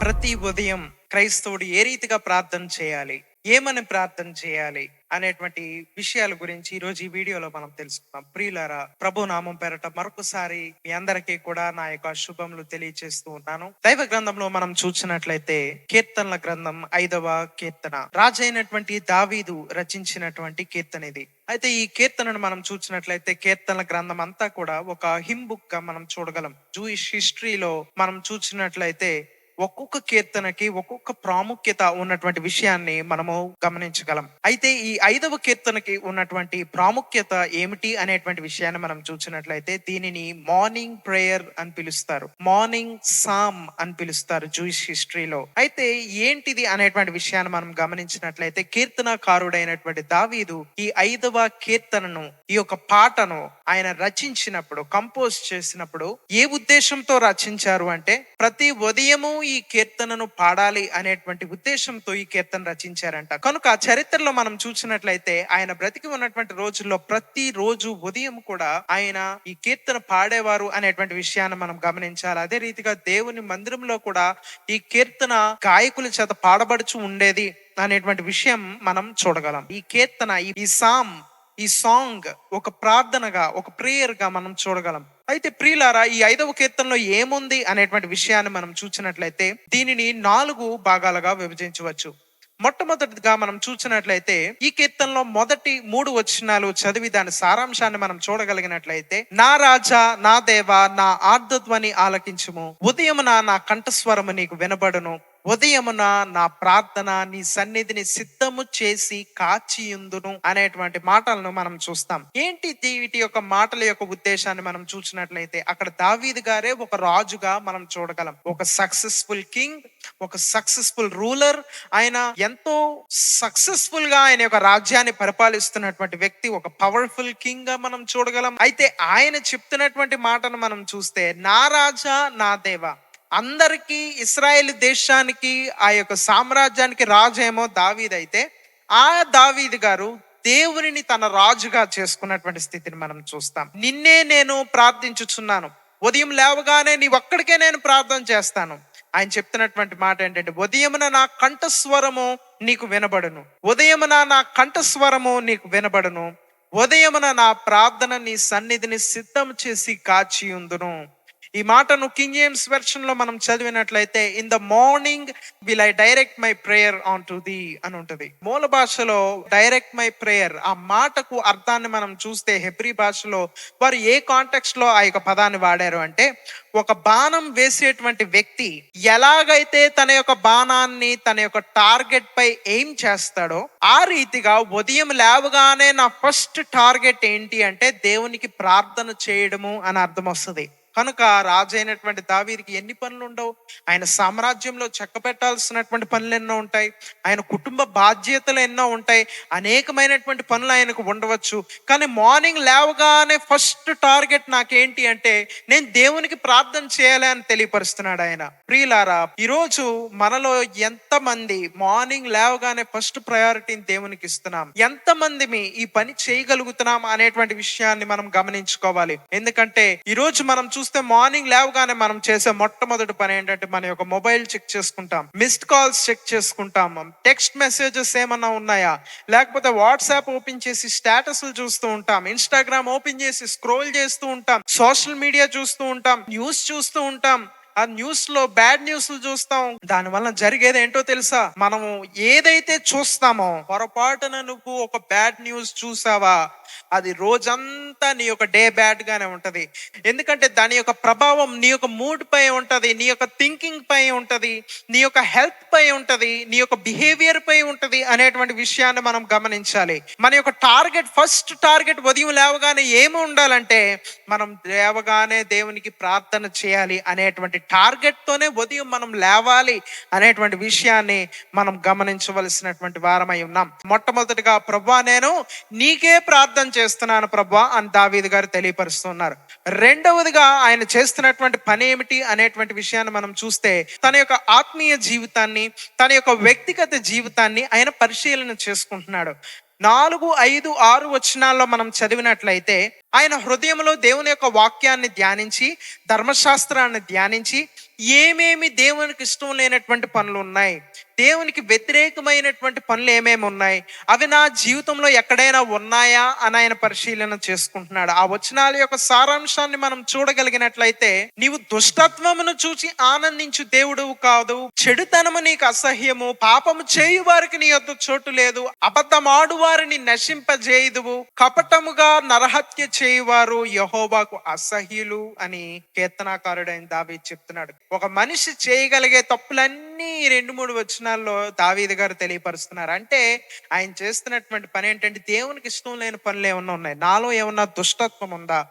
ప్రతి ఉదయం క్రైస్తవుడు ఏ రీతిగా ప్రార్థన చేయాలి, ఏమని ప్రార్థన చేయాలి అనేటువంటి విషయాల గురించి ఈ రోజు ఈ వీడియోలో మనం తెలుసుకుందాం. ప్రియులారా, ప్రభు నామం పేరట మరొకసారి మీ అందరికీ కూడా నా యొక్క శుభములు తెలియజేస్తూ ఉన్నాను. దైవ గ్రంథంలో మనం చూసినట్లయితే కీర్తనల గ్రంథం 5వ కీర్తన, రాజైనటువంటి దావీదు రచించినటువంటి కీర్తన ఇది. అయితే ఈ కీర్తనను మనం చూసినట్లయితే కీర్తనల గ్రంథం అంతా కూడా ఒక హిమ్ బుక్ గా మనం చూడగలం. జూయిష్ హిస్టరీలో మనం చూసినట్లయితే ఒక్కొక్క కీర్తనకి ఒక్కొక్క ప్రాముఖ్యత ఉన్నటువంటి విషయాన్ని మనము గమనించగలం. అయితే ఈ 5వ కీర్తనకి ఉన్నటువంటి ప్రాముఖ్యత ఏమిటి అనేటువంటి విషయాన్ని మనం చూసినట్లయితే దీనిని మార్నింగ్ ప్రేయర్ అని పిలుస్తారు, మార్నింగ్ సామ్ అని పిలుస్తారు జూయిష్ హిస్టరీలో. అయితే ఏంటిది అనేటువంటి విషయాన్ని మనం గమనించినట్లయితే కీర్తనకారుడైనటువంటి దావీదు ఈ 5వ కీర్తనను, ఈ యొక్క పాటను ఆయన రచించినప్పుడు, కంపోజ్ చేసినప్పుడు ఏ ఉద్దేశంతో రచించారు అంటే ప్రతి ఉదయము ఈ కీర్తనను పాడాలి అనేటువంటి ఉద్దేశంతో ఈ కీర్తన రచించారంట. కనుక చరిత్రలో మనం చూసినట్లయితే ఆయన బ్రతికి ఉన్నటువంటి రోజుల్లో ప్రతి రోజు ఉదయం కూడా ఆయన ఈ కీర్తన పాడేవారు అనేటువంటి విషయాన్ని మనం గమనించాలి. అదే రీతిగా దేవుని మందిరంలో కూడా ఈ కీర్తన గాయకుల చేత పాడబడుచు ఉండేది అనేటువంటి విషయం మనం చూడగలం. ఈ కీర్తన, ఈ సాంగ్ ఒక ప్రార్థనగా, ఒక ప్రేయర్ గా మనం చూడగలం. అయితే ప్రియులారా, ఈ 5వ కీర్తనలో ఏముంది అనేటువంటి విషయాన్ని మనం చూసినట్లయితే దీనిని 4 భాగాలుగా విభజించవచ్చు. మొట్టమొదటిగా మనం చూసినట్లయితే ఈ కీర్తనలో మొదటి 3 వచనాలు చదివి దాని సారాంశాన్ని మనం చూడగలిగినట్లయితే, నా రాజా, నా దేవా, నా ఆర్ధధ్వని ఆలకించుము, ఉదయమున నా కంఠస్వరము నీకు వినబడును, ఉదయమున నా ప్రార్థన నీ సన్నిధిని సిద్ధము చేసి కాచియుందును అనేటువంటి మాటలను మనం చూస్తాం. ఏంటి వీటి యొక్క మాటల యొక్క ఉద్దేశాన్ని మనం చూసినట్లయితే అక్కడ దావీదు గారే ఒక రాజుగా మనం చూడగలం. ఒక సక్సెస్ఫుల్ కింగ్, ఒక సక్సెస్ఫుల్ రూలర్. ఆయన ఎంతో సక్సెస్ఫుల్ గా ఆయన యొక్క రాజ్యాన్ని పరిపాలిస్తున్నటువంటి వ్యక్తి, ఒక పవర్ఫుల్ కింగ్ గా మనం చూడగలం. అయితే ఆయన చెప్తున్నటువంటి మాటను మనం చూస్తే, నా రాజా, నా దేవా. అందరికీ ఇశ్రాయేలు దేశానికి, ఆ యొక్క సామ్రాజ్యానికి రాజు ఏమో దావీదు. అయితే ఆ దావీదు గారు దేవునిని తన రాజుగా చేసుకున్నటువంటి స్థితిని మనం చూస్తాం. నిన్నే నేను ప్రార్థించుచున్నాను, ఉదయం లేవగానే నీ ఒక్కడికే నేను ప్రార్థన చేస్తాను. ఆయన చెప్తున్నటువంటి మాట ఏంటంటే, ఉదయమున నా కంఠస్వరము నీకు వినబడును, ఉదయమున నా కంఠస్వరము నీకు వినబడును, ఉదయమున నా ప్రార్థన నీ సన్నిధిని సిద్ధం చేసి కాచి ఉందును. ఈ మాటను కింగ్ జేమ్స్ వెర్షన్ లో మనం చదివినట్లయితే, in the morning will I direct my prayer on to the అని ఉంటది. మూల భాషలో డైరెక్ట్ మై ప్రేయర్, ఆ మాటకు అర్థాన్ని మనం చూస్తే హెబ్రీ భాషలో వారు ఏ కాంటెక్స్ట్ లో ఆ యొక్క పదాన్ని వాడారు అంటే, ఒక బాణం వేసేటువంటి వ్యక్తి ఎలాగైతే తన యొక్క బాణాన్ని తన యొక్క టార్గెట్ పై ఎయిమ్ చేస్తాడో, ఆ రీతిగా ఉదయం లేవగానే నా ఫస్ట్ టార్గెట్ ఏంటి అంటే దేవునికి ప్రార్థన చేయడము అని అర్థం వస్తుంది. కనుక రాజు అయినటువంటి దావీదుకి ఎన్ని పనులు ఉండవు? ఆయన సామ్రాజ్యంలో చెక్క పెట్టాల్సినటువంటి పనులు ఎన్నో ఉంటాయి, ఆయన కుటుంబ బాధ్యతలు ఎన్నో ఉంటాయి, అనేకమైనటువంటి పనులు ఆయనకు ఉండవచ్చు. కానీ మార్నింగ్ లేవగానే ఫస్ట్ టార్గెట్ నాకేంటి అంటే నేను దేవునికి ప్రార్థన చేయాలి అని తెలియపరుస్తున్నాడు ఆయన. ప్రియులారా, ఈరోజు మనలో ఎంతమంది మార్నింగ్ లేవగానే ఫస్ట్ ప్రయారిటీని దేవునికి ఇస్తున్నాం? ఎంతమంది ఈ పని చేయగలుగుతున్నాం అనేటువంటి విషయాన్ని మనం గమనించుకోవాలి. ఎందుకంటే ఈరోజు మనం చూస్తే మార్నింగ్ లేవగానే మనం చేసే మొట్టమొదటి పని ఏంటంటే మన యొక్క మొబైల్ చెక్ చేసుకుంటాం, మిస్డ్ కాల్స్ చెక్ చేసుకుంటాం, టెక్స్ట్ మెసేజెస్ ఏమన్నా ఉన్నాయా, లేకపోతే వాట్సాప్ ఓపెన్ చేసి స్టేటస్లు చూస్తూ ఉంటాం, ఇన్స్టాగ్రామ్ ఓపెన్ చేసి స్క్రోల్ చేస్తూ ఉంటాం, సోషల్ మీడియా చూస్తూ ఉంటాం, న్యూస్ చూస్తూ ఉంటాం. ఆ న్యూస్ లో బ్యాడ్ న్యూస్లు చూస్తాం. దాని వల్ల జరిగేది ఏంటో తెలుసా? మనము ఏదైతే చూస్తామో, పొరపాటున నువ్వు ఒక బ్యాడ్ న్యూస్ చూసావా, అది రోజంతా నీ యొక్క డే బ్యాడ్ గానే ఉంటది. ఎందుకంటే దాని యొక్క ప్రభావం నీ యొక్క మూడ్ పై ఉంటది, నీ యొక్క థింకింగ్ పై ఉంటది, నీ యొక్క హెల్త్ పై ఉంటది, నీ యొక్క బిహేవియర్ పై ఉంటది అనేటువంటి విషయాన్ని మనం గమనించాలి. మన యొక్క టార్గెట్, ఫస్ట్ టార్గెట్ ఉదయం లేవగానే ఏమి ఉండాలంటే మనం లేవగానే దేవునికి ప్రార్థన చేయాలి అనేటువంటి టార్గెట్ తోనే ఉదయం మనం లేవాలి అనేటువంటి విషయాన్ని మనం గమనించవలసినటువంటి వారమై ఉన్నాం. మొట్టమొదటిగా, ప్రభువా నేను నీకే ప్రార్థన చేస్తున్నాను ప్రభువా అని దావీదు గారు తెలియపరుస్తున్నారు. రెండవదిగా ఆయన చేస్తున్నటువంటి పని ఏమిటి అనేటువంటి విషయాన్ని మనం చూస్తే, తన యొక్క ఆత్మీయ జీవితాన్ని, తన యొక్క వ్యక్తిగత జీవితాన్ని ఆయన పరిశీలన చేసుకుంటున్నాడు. 4, 5, 6 వచనాల్లో మనం చదివినట్లయితే ఆయన హృదయంలో దేవుని యొక్క వాక్యాన్ని ధ్యానించి, ధర్మశాస్త్రాన్ని ధ్యానించి, ఏమేమి దేవునికి ఇష్టం లేనటువంటి పనులు ఉన్నాయి, దేవునికి వ్యతిరేకమైనటువంటి పనులు ఏమేమి ఉన్నాయి, అవి నా జీవితంలో ఎక్కడైనా ఉన్నాయా అని ఆయన పరిశీలన చేసుకుంటున్నాడు. ఆ వచనాల యొక్క సారాంశాన్ని మనం చూడగలిగినట్లయితే, నీవు దుష్టత్వమును చూసి ఆనందించు దేవుడువు కాదు, చెడుతనము నీకు అసహ్యము, పాపము చేయు వారికి నీ యొద్ద చోటు లేదు, అబద్ధమాడు వారిని నశింపజేయుదువు, కపటముగా నరహత్య చేయువారు యెహోవాకు అసహ్యులు అని కీర్తనాకారుడైన దావీదు చెప్తున్నాడు. ఒక మనిషి చేయగలిగే తప్పులన్నీ 2-3 వచనాల్లో దావీదు గారు తెలియపరుస్తున్నారు. అంటే ఆయన చేస్తున్నటువంటి పని ఏంటంటే, దేవునికి ఇష్టం లేని పనులు ఏమన్నా ఉన్నాయి, నాలో ఏమన్నా దుష్టత్వం ఉందా,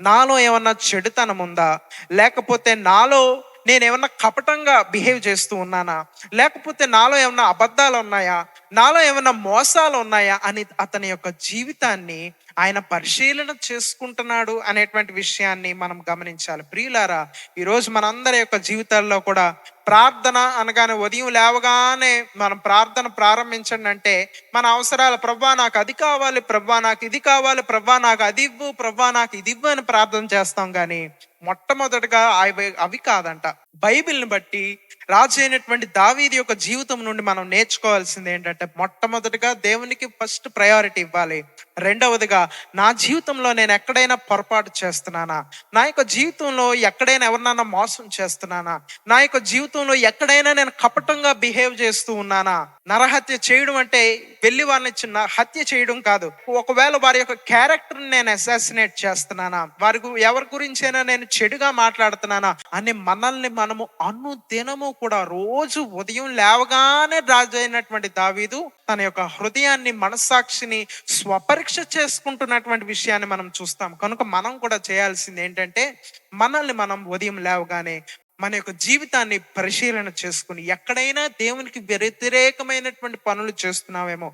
నాలో ఏమన్నా చెడుతనం ఉందా, లేకపోతే నాలో నేను ఏమన్నా కపటంగా బిహేవ్ చేస్తూ ఉన్నానా, లేకపోతే నాలో ఏమన్నా అబద్ధాలు ఉన్నాయా, నాలో ఏమన్నా మోసాలు ఉన్నాయా అని అతని యొక్క జీవితాన్ని ఆయన పరిశీలన చేసుకుంటున్నాడు అనేటువంటి విషయాన్ని మనం గమనించాలి. ప్రియులారా, ఈరోజు మనందరి యొక్క జీవితాల్లో కూడా ప్రార్థన అనగానే ఉదయం లేవగానే మనం ప్రార్థన ప్రారంభించండి అంటే, మన అవసరాలు, ప్రభువా నాకు అది కావాలి, ప్రభువా నాకు ఇది కావాలి, ప్రభువా నాకు అది ఇవ్వు, ప్రభువా నాకు ఇది ఇవ్వు అని ప్రార్థన చేస్తాం. కానీ మొట్టమొదటిగా అవి కాదంట. బైబిల్ని బట్టి రాజు అయినటువంటి దావీదు యొక్క జీవితం నుండి మనం నేర్చుకోవాల్సింది ఏంటంటే, మొట్టమొదటిగా దేవునికి ఫస్ట్ ప్రయారిటీ ఇవ్వాలి. రెండవదిగా, నా జీవితంలో నేను ఎక్కడైనా పొరపాటు చేస్తున్నానా, నా యొక్క జీవితంలో ఎక్కడైనా ఎవరినైనా మోసం చేస్తున్నానా, నా యొక్క జీవితంలో ఎక్కడైనా నేను కపటంగా బిహేవ్ చేస్తూ ఉన్నానా. నరహత్య చేయడం అంటే వెళ్ళి వారిని హత్య చేయడం కాదు. ఒకవేళ వారి యొక్క క్యారెక్టర్ని నేను అసాసినేట్ చేస్తున్నానా, ఎవరి గురించైనా నేను చెడుగా మాట్లాడుతున్నానా అని మనల్ని మనము అనుదినము కూడా రోజు ఉదయం లేవగానే రాజు అయినటువంటి దావీదు తన యొక్క హృదయాన్ని, మనస్సాక్షిని స్వపరీక్ష చేసుకుంటున్నటువంటి విషయాన్ని మనం చూస్తాం. కనుక మనం కూడా చేయాల్సింది ఏంటంటే, మనల్ని మనం ఉదయం లేవగానే మన యొక్క జీవితాన్ని పరిశీలన చేసుకుని, ఎక్కడైనా దేవునికి వ్యతిరేకమైనటువంటి పనులు చేస్తున్నామేమో,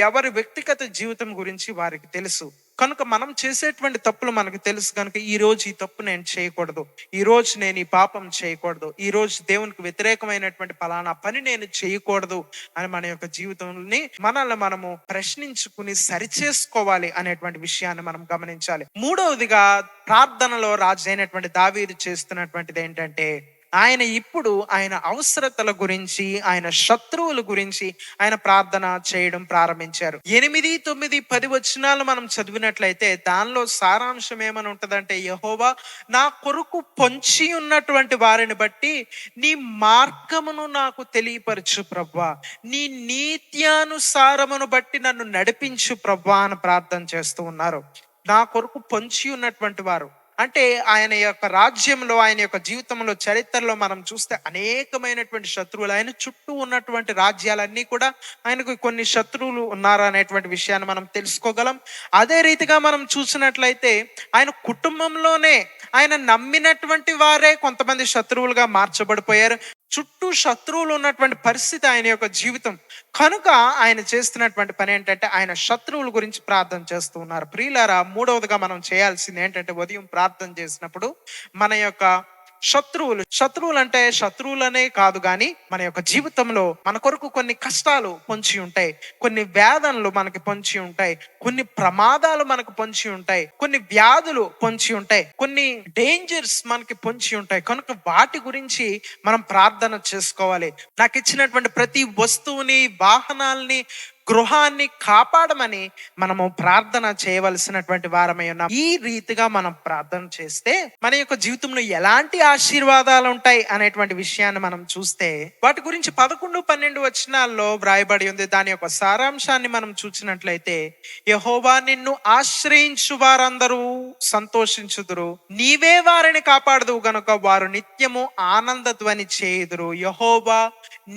ఎవరి వ్యక్తిగత జీవితం గురించి వారికి తెలుసు కనుక, మనం చేసేటువంటి తప్పులు మనకు తెలుసు కనుక, ఈ రోజు ఈ తప్పు నేను చేయకూడదు, ఈ రోజు నేను ఈ పాపం చేయకూడదు, ఈ రోజు దేవునికి వ్యతిరేకమైనటువంటి పలానా పని నేను చేయకూడదు అని మన యొక్క జీవితాన్ని మనల్ని మనము ప్రశ్నించుకుని సరిచేసుకోవాలి అనేటువంటి విషయాన్ని మనం గమనించాలి. మూడవదిగా, ప్రార్థనలో రాజు అయినటువంటి దావీదు చేస్తున్నటువంటిది ఏంటంటే, ఆయన అవసరతల గురించి, ఆయన శత్రువుల గురించి ఆయన ప్రార్థన చేయడం ప్రారంభించారు. 8, 9, 10 వచనాలు మనం చదివినట్లయితే దానిలో సారాంశం ఏమని ఉంటదంటే, యెహోవా నా కొరకు పొంచి ఉన్నటువంటి వారిని బట్టి నీ మార్గమును నాకు తెలియపరచు ప్రభువా, నీ నీత్యానుసారమును బట్టి నన్ను నడిపించు ప్రభువా అని ప్రార్థన చేస్తూ ఉన్నారు. నా కొరకు పొంచి ఉన్నటువంటి వారు అంటే, ఆయన యొక్క రాజ్యంలో, ఆయన యొక్క జీవితంలో, చరిత్రలో మనం చూస్తే అనేకమైనటువంటి శత్రువులు, ఆయన చుట్టూ ఉన్నటువంటి రాజ్యాలన్నీ కూడా ఆయనకు కొన్ని శత్రువులు ఉన్నారు అనేటువంటి విషయాన్ని మనం తెలుసుకోగలం. అదే రీతిగా మనం చూసినట్లయితే, ఆయన కుటుంబంలోనే ఆయన నమ్మినటువంటి వారే కొంతమంది శత్రువులుగా మార్చబడిపోయారు. చుట్టూ శత్రువులు ఉన్నటువంటి పరిస్థితి ఆయన యొక్క జీవితం. కనుక ఆయన చేస్తున్నటువంటి పని ఏంటంటే, ఆయన శత్రువుల గురించి ప్రార్థన చేస్తూ ఉన్నారు. ప్రియులారా, మూడవదిగా మనం చేయాల్సింది ఏంటంటే, ఉదయం ప్రార్థన చేసినప్పుడు మన యొక్క శత్రువులు అంటే శత్రువులనే కాదు, కానీ మన యొక్క జీవితంలో మన కొరకు కొన్ని కష్టాలు పొంచి ఉంటాయి, కొన్ని వేదనలు మనకి పొంచి ఉంటాయి, కొన్ని ప్రమాదాలు మనకు పొంచి ఉంటాయి, కొన్ని వ్యాధులు పొంచి ఉంటాయి, కొన్ని డేంజర్స్ మనకి పొంచి ఉంటాయి. కనుక వాటి గురించి మనం ప్రార్థన చేసుకోవాలి. నాకు ఇచ్చినటువంటి ప్రతి వస్తువుని, వాహనాల్ని, గృహాన్ని కాపాడమని మనము ప్రార్థన చేయవలసినటువంటి వారమై ఉన్నాం. ఈ రీతిగా మనం ప్రార్థన చేస్తే మన యొక్క జీవితంలో ఎలాంటి ఆశీర్వాదాలు ఉంటాయి అనేటువంటి విషయాన్ని మనం చూస్తే, వాటి గురించి 11, 12 వచనాల్లో వ్రాయబడి ఉంది. దాని యొక్క సారాంశాన్ని మనం చూసినట్లయితే, యెహోవా నిన్ను ఆశ్రయించు వారందరూ సంతోషించుదురు, నీవే వారిని కాపాడుదువు గనుక వారు నిత్యము ఆనంద ధ్వని చేయుదురు. యెహోవా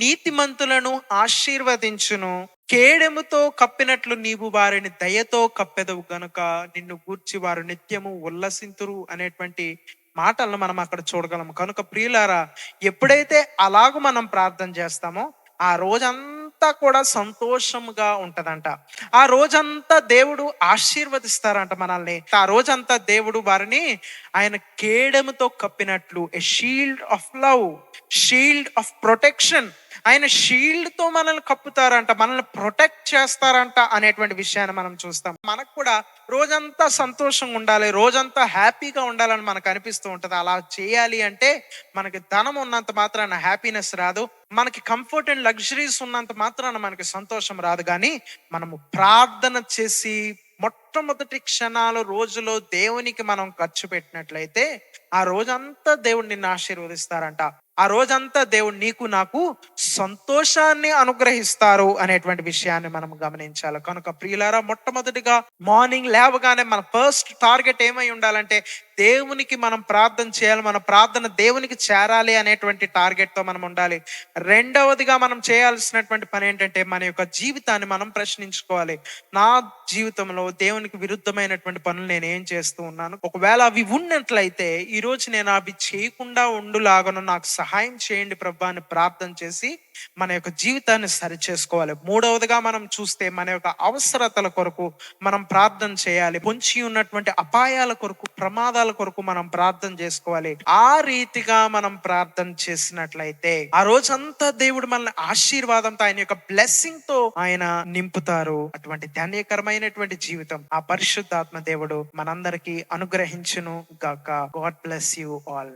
నీతిమంతులను ఆశీర్వదించును, కేడెముతో కప్పినట్లు నీవు వారిని దయతో కప్పెదవు గనుక నిన్ను గూర్చి వారు నిత్యము ఉల్లసింతురు అనేటువంటి మాటలను మనం అక్కడ చూడగలం. కనుక ప్రియులారా, ఎప్పుడైతే అలాగ మనం ప్రార్థన చేస్తామో ఆ రోజంతా కూడా సంతోషంగా ఉంటదంట. ఆ రోజంతా దేవుడు ఆశీర్వదిస్తారంట మనల్ని. ఆ రోజంతా దేవుడు వారిని ఆయన కేడెముతో కప్పినట్లు, a shield of love, shield of protection, ఆయన షీల్డ్ తో మనల్ని కప్పుతారంట, మనల్ని ప్రొటెక్ట్ చేస్తారంట అనేటువంటి విషయాన్ని మనం చూస్తాం. మనకు కూడా రోజంతా సంతోషంగా ఉండాలి, రోజంతా హ్యాపీగా ఉండాలని మనకు అనిపిస్తూ ఉంటది. అలా చేయాలి అంటే మనకి ధనం ఉన్నంత మాత్రాన హ్యాపీనెస్ రాదు, మనకి కంఫర్ట్ అండ్ లగ్జరీస్ ఉన్నంత మాత్రాన మనకి సంతోషం రాదు. కానీ మనము ప్రార్థన చేసి మొట్టమొదటి క్షణాలు రోజులో దేవునికి మనం ఖర్చు పెట్టినట్లయితే ఆ రోజంతా దేవుడు నిన్ను ఆశీర్వదిస్తారంట. ఆ రోజంతా దేవుడు నీకు నాకు సంతోషాన్ని అనుగ్రహిస్తారు అనేటువంటి విషయాన్ని మనం గమనించాలి. కనుక ప్రియులారా, మొట్టమొదటిగా మార్నింగ్ లేవగానే మన ఫస్ట్ టార్గెట్ ఏమై ఉండాలంటే దేవునికి మనం ప్రార్థన చేయాలి, మన ప్రార్థన దేవునికి చేరాలి అనేటువంటి టార్గెట్ తో మనం ఉండాలి. రెండవదిగా మనం చేయాల్సినటువంటి పని ఏంటంటే మన యొక్క జీవితాన్ని మనం ప్రశ్నించుకోవాలి. నా జీవితంలో దేవునికి విరుద్ధమైనటువంటి పనులు నేను ఏం చేస్తూ ఉన్నాను? ఒకవేళ అవి ఉన్నట్లయితే ఈ రోజు నేను అవి చేయకుండా ఉండులాగను నాకు సహాయం చేయండి ప్రభా అని ప్రార్థన చేసి మన యొక్క జీవితాన్ని సరి చేసుకోవాలి. మూడవదిగా మనం చూస్తే మన యొక్క అవసరతల కొరకు మనం ప్రార్థన చేయాలి. పొంచి ఉన్నటువంటి అపాయాల కొరకు, ప్రమాదాల కొరకు మనం ప్రార్థన చేసుకోవాలి. ఆ రీతిగా మనం ప్రార్థన చేసినట్లయితే ఆ రోజంతా దేవుడు మనల్ని ఆశీర్వాదంతో, ఆయన యొక్క బ్లెస్సింగ్ తో ఆయన నింపుతారు. అటువంటి ధన్యకరమైనటువంటి జీవితం ఆ పరిశుద్ధాత్మ దేవుడు మనందరికీ అనుగ్రహించును గాక. God bless you all.